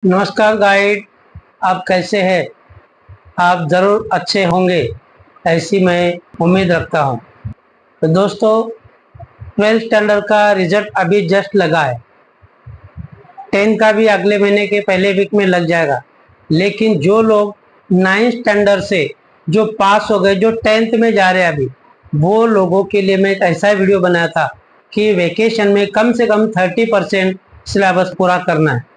नमस्कार गाइड। आप कैसे हैं? आप ज़रूर अच्छे होंगे, ऐसी मैं उम्मीद रखता हूं। तो दोस्तों, 12th स्टैंडर्ड का रिजल्ट अभी जस्ट लगा है। 10th का भी अगले महीने के पहले वीक में लग जाएगा। लेकिन जो लोग 9th स्टैंडर्ड से जो पास हो गए, जो 10th में जा रहे हैं अभी, वो लोगों के लिए मैं एक ऐसा वीडियो बनाया था कि वेकेशन में कम से कम 30% सिलेबस पूरा करना है।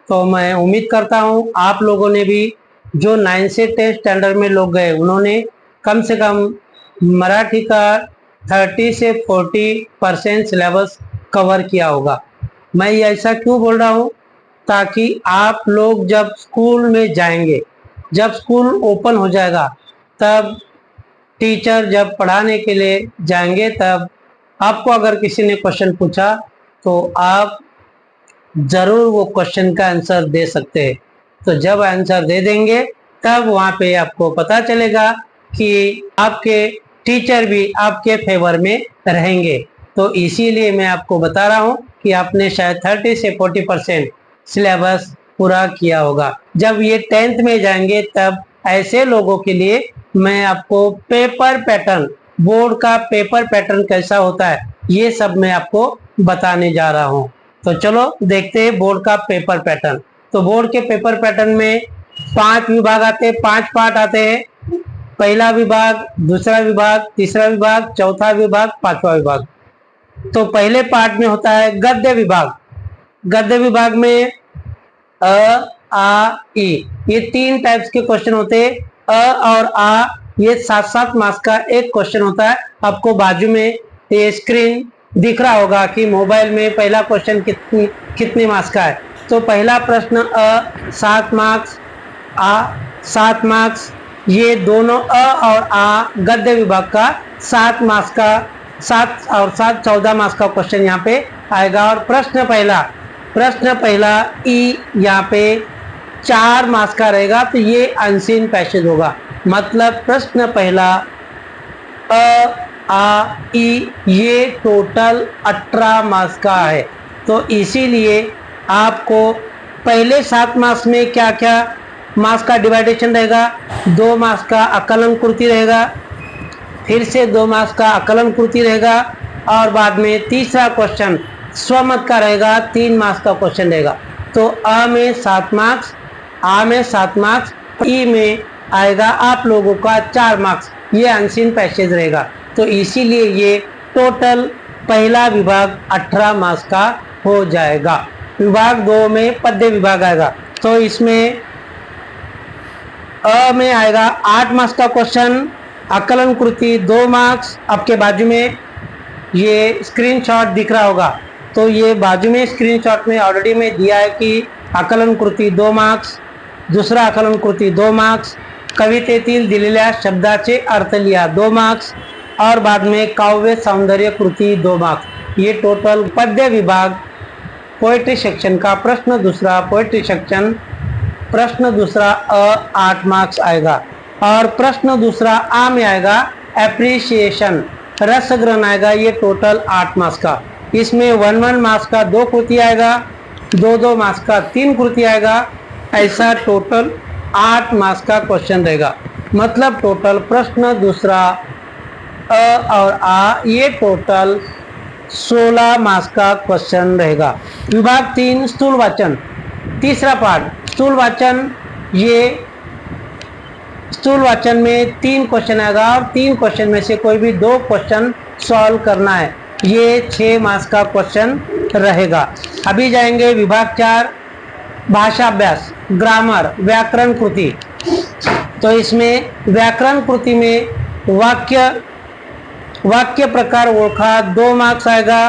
तो मैं उम्मीद करता हूँ आप लोगों ने भी, जो 9 से 10 स्टैंडर्ड में लोग गए, उन्होंने कम से कम मराठी का 30 से 40% सिलेबस कवर किया होगा। मैं ये ऐसा क्यों बोल रहा हूँ? ताकि आप लोग जब स्कूल में जाएंगे, जब स्कूल ओपन हो जाएगा, तब टीचर जब पढ़ाने के लिए जाएंगे, तब आपको अगर किसी ने क्वेश्चन पूछा तो आप जरूर वो क्वेश्चन का आंसर दे सकते हैं। तो जब आंसर दे देंगे तब वहाँ पे आपको पता चलेगा कि आपके टीचर भी आपके फेवर में रहेंगे। तो इसीलिए मैं आपको बता रहा हूँ कि आपने शायद 30 से 40% सिलेबस पूरा किया होगा। जब ये 10th में जाएंगे तब ऐसे लोगों के लिए मैं आपको पेपर पैटर्न, बोर्ड का पेपर पैटर्न कैसा होता है, ये सब मैं आपको बताने जा रहा हूँ। तो चलो देखते हैं बोर्ड का पेपर पैटर्न। तो बोर्ड के पेपर पैटर्न में 5 विभाग आते हैं, 5 पार्ट आते हैं। पहला विभाग, दूसरा विभाग, तीसरा विभाग, चौथा विभाग, पांचवा विभाग। तो पहले पार्ट में होता है गद्य विभाग। गद्य विभाग में अ, आ, ई, ये 3 टाइप्स के क्वेश्चन होते हैं। अ और आ, ये 7-7 मार्क्स का एक क्वेश्चन होता है। आपको बाजू में ये स्क्रीन दिख रहा होगा कि मोबाइल में पहला क्वेश्चन कितने मार्क्स का है। तो पहला प्रश्न अ 7 मार्क्स, आ 7 मार्क्स। ये दोनों अ और आ गद्य विभाग का 7 मार्क्स का, 7 और 7 14 मार्क्स का क्वेश्चन यहाँ पे आएगा। और प्रश्न पहला ई यहाँ पे 4 मार्क्स का रहेगा। तो ये अनसीन पैसेज होगा, मतलब प्रश्न पहला अ आ ई ये टोटल 18 मार्क्स का है। तो इसीलिए आपको पहले 7 मार्क्स में क्या क्या मार्क्स का डिवाइडेशन रहेगा। 2 मार्क्स का आकलन कृति रहेगा, फिर से 2 मार्क्स का आकलन कृति रहेगा, और बाद में तीसरा क्वेश्चन स्वमत का रहेगा, 3 मार्क्स का क्वेश्चन रहेगा। तो अ में 7 मार्क्स, आ में 7 मार्क्स, ई में आएगा आप लोगों का 4 मार्क्स। ये अनसीन पैसेज रहेगा। तो इसीलिए ये टोटल पहला विभाग 18 मार्क्स का हो जाएगा। विभाग 2 में पद्य विभाग आएगा। तो इसमें अ में आएगा 8 मार्क्स का क्वेश्चन, आकलन कृति 2 मार्क्स। आपके बाजू में ये स्क्रीनशॉट दिख रहा होगा। तो ये बाजू में स्क्रीनशॉट में ऑलरेडी में दिया है कि आकलन कृती 2 मार्क्स, दुसरा आकलन कृती 2 मार्क्स, कवितेतील दिलेल्या शब्दाचे अर्थ लिहा 2 मार्क्स, और बाद में काव्य सौंदर्य कृति 2 मार्क्स। ये टोटल पद्य विभाग पोएट्री सेक्शन का प्रश्न दूसरा, पोएट्री सेक्शन प्रश्न दूसरा अ 8 मार्क्स आएगा। और प्रश्न दूसरा आ में आएगा एप्रिसिएशन, रसग्रहण आएगा। ये टोटल 8 मार्क्स का। इसमें 1-1 मार्क्स का 2 कृति आएगा, 2-2 मार्क्स का 3 कृति आएगा। ऐसा टोटल 8 मार्क्स का क्वेश्चन रहेगा। मतलब टोटल प्रश्न दूसरा अ और आ ये टोटल 16 मार्क्स का क्वेश्चन रहेगा। विभाग 3 स्थूल वाचन, तीसरा पार्ट स्थूल वाचन। ये स्थूल वाचन में 3 क्वेश्चन आएगा, और 3 क्वेश्चन में से कोई भी 2 क्वेश्चन सॉल्व करना है। ये 6 मार्क्स का क्वेश्चन रहेगा। अभी जाएंगे विभाग 4 भाषा अभ्यास, ग्रामर, व्याकरण कृति। तो इसमें व्याकरण कृति में वाक्य प्रकार ओळखा 2 मार्क्स आएगा।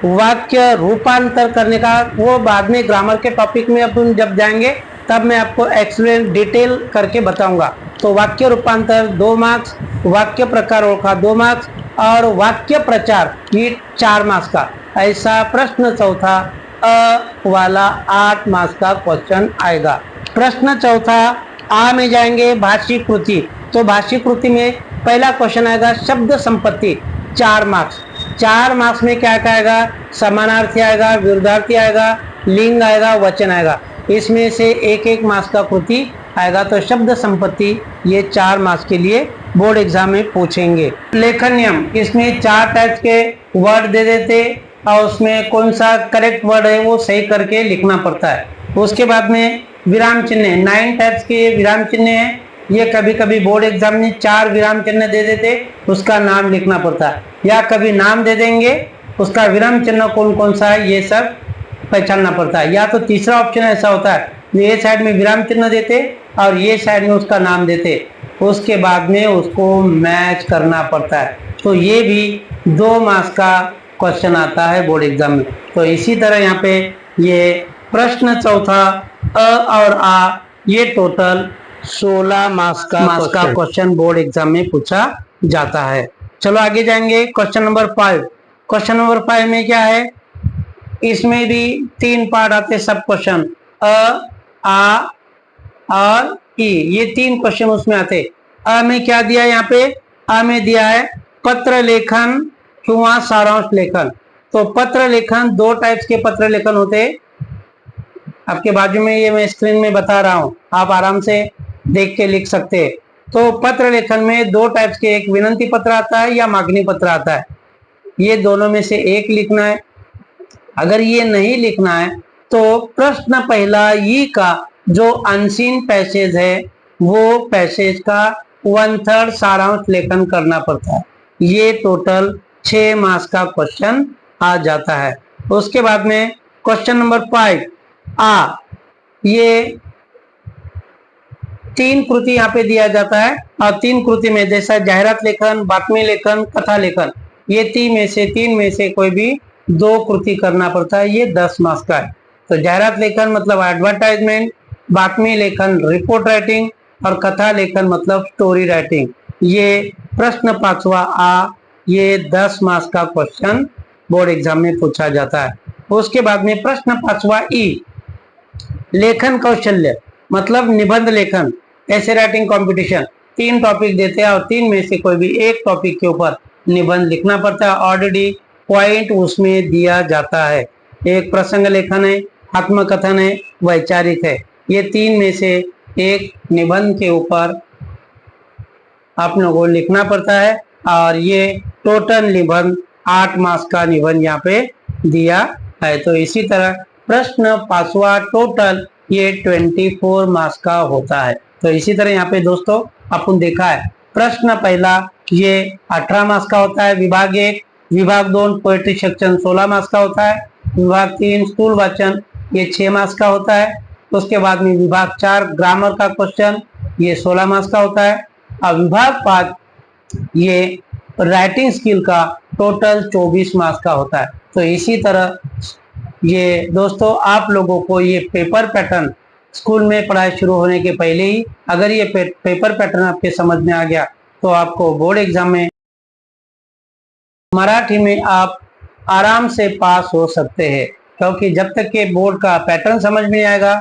वाक्य रूपांतर करने का वो बाद में ग्रामर के टॉपिक में अपन जब जाएंगे तब मैं आपको एक्सप्लेन डिटेल करके बताऊंगा। तो वाक्य रूपांतर 2 मार्क्स, वाक्य प्रकार ओळखा 2 मार्क्स, और वाक्य प्रचार ये 4 मार्क्स का। ऐसा प्रश्न चौथा अ वाला 8 मार्क्स का क्वेश्चन आएगा। प्रश्न चौथा आ में जाएंगे भाषिक कृति। तो भाषिक कृति में पहला क्वेश्चन आएगा शब्द संपत्ति, 4 मार्क्स। 4 मार्क्स में क्या क्या आएगा? समानार्थी आएगा, विरुद्धार्थी आएगा, लिंग आएगा, वचन आएगा। इसमें से एक एक मार्क्स का कृति आएगा। तो शब्द संपत्ति ये 4 मार्क्स के लिए बोर्ड एग्जाम में पूछेंगे। लेखन नियम, इसमें 4 टाइप्स के वर्ड दे देते और उसमें कौन सा करेक्ट वर्ड है वो सही करके लिखना पड़ता है। उसके बाद में विराम चिन्ह, 9 टाइप्स के विराम चिन्ह है। ये कभी कभी बोर्ड एग्जाम में 4 विराम चिन्ह दे देते, उसका नाम लिखना पड़ता है, या कभी नाम दे देंगे उसका विराम चिन्ह कौन कौन सा है ये सब पहचानना पड़ता है। या तो तीसरा ऑप्शन ऐसा होता है, ये साइड में विराम चिन्ह देते और ये साइड में उसका नाम देते, उसके बाद में उसको मैच करना पड़ता है। तो ये भी 2 मार्क्स का क्वेश्चन आता है बोर्ड एग्जाम में। तो इसी तरह यहाँ पे ये प्रश्न चौथा अ और आ, ये टोटल 16 मार्क्स का क्वेश्चन बोर्ड एग्जाम में पूछा जाता है। चलो आगे जाएंगे। Question number 5। क्वेश्चन नंबर 5 में क्या है, इसमें भी 3 पार्ट आते सब क्वेश्चन, अ, आ और ई, ये 3 क्वेश्चन उसमें आते। अ में क्या दिया है यहाँ पे, अ में दिया है पत्र लेखन किंवा सारांश लेखन। तो पत्र लेखन 2 टाइप्स के पत्र लेखन होते, आपके बाजू में ये मैं स्क्रीन में बता रहा हूं, आप आराम से देख के लिख सकते हैं। तो पत्र लेखन में 2 टाइप्स के, एक विनंती पत्र आता है या मांगनी पत्र आता है। ये दोनों में से एक लिखना है। अगर ये नहीं लिखना है तो प्रश्न पहला ई का जो अनसीन पैसेज है वो पैसेज का 1/3 सारांश लेखन करना पड़ता है। ये टोटल 6 मार्क्स का क्वेश्चन आ जाता है। उसके बाद में क्वेश्चन नंबर 5 आ, ये 3 कृति यहाँ पे दिया जाता है और 3 कृति में जैसा जाहिरात लेखन, बातमी लेखन, कथा लेखन, ये 3 में से कोई भी 2 कृति करना पड़ता है। ये 10 मार्क्स का है। तो जाहिरात लेखन मतलब एडवर्टाइजमेंट, बातमी लेखन रिपोर्ट राइटिंग और कथा लेखन मतलब स्टोरी राइटिंग। ये प्रश्न 5वां आ, ये 10 मार्क्स का क्वेश्चन बोर्ड एग्जाम में पूछा जाता है। उसके बाद में प्रश्न 5वां ई, लेखन कौशल्य मतलब निबंध लेखन, ऐसे राइटिंग कंपटीशन। 3 टॉपिक देते हैं और 3 में से कोई भी एक टॉपिक के ऊपर निबंध लिखना पड़ता है। ऑलरेडी पॉइंट उसमें दिया जाता है। एक प्रसंग लेखन है, आत्मकथन है, वैचारिक है। ये 3 में से एक निबंध के ऊपर आप लोगों को लिखना पड़ता है और ये टोटल निबंध 8 मार्क्स का निबंध यहाँ पे दिया है। तो इसी तरह प्रश्न 5वां टोटल ये 24 मार्क्स का होता है। तो इसी तरह यहाँ पे दोस्तों अपन देखा है, प्रश्न पहला ये 18 मार्क्स का होता है विभाग 1, विभाग 2 पोएट्री सेक्शन 16 मार्क्स का होता है, विभाग 3 स्थूल वाचन ये 6 मार्क्स का होता है। उसके बाद में विभाग 4 ग्रामर का क्वेश्चन ये 16 मार्क्स का होता है और विभाग 5 ये राइटिंग स्किल का टोटल 24 मार्क्स का होता है। तो इसी तरह ये दोस्तों आप लोगों को ये पेपर पैटर्न स्कूल में पढ़ाई शुरू होने के पहले ही अगर ये पेपर पैटर्न आपके समझ में आ गया तो आपको बोर्ड एग्जाम में मराठी में आप आराम से पास हो सकते हैं। क्योंकि जब तक के बोर्ड का पैटर्न समझ में आएगा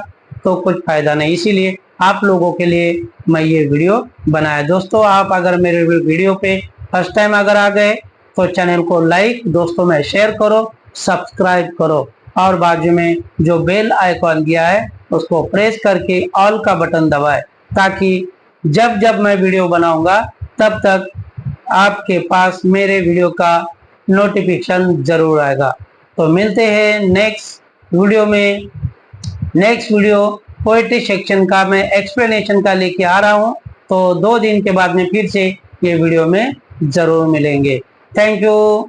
तो कुछ फायदा नहीं। इसीलिए आप लोगों के लिए मैं ये वीडियो बनाया। दोस्तों आप अगर मेरे वीडियो पे फर्स्ट टाइम अगर आ गए तो चैनल को लाइक, दोस्तों में शेयर करो, सब्सक्राइब करो और बाजू में जो बेल आइकॉन दिया है उसको प्रेस करके ऑल का बटन दबाएं, ताकि जब जब मैं वीडियो बनाऊंगा तब तक आपके पास मेरे वीडियो का नोटिफिकेशन जरूर आएगा। तो मिलते हैं नेक्स्ट वीडियो में। नेक्स्ट वीडियो पोएट्री सेक्शन का मैं एक्सप्लेनेशन का लेके आ रहा हूँ। तो 2 दिन के बाद में फिर से ये वीडियो में जरूर मिलेंगे। Thank you.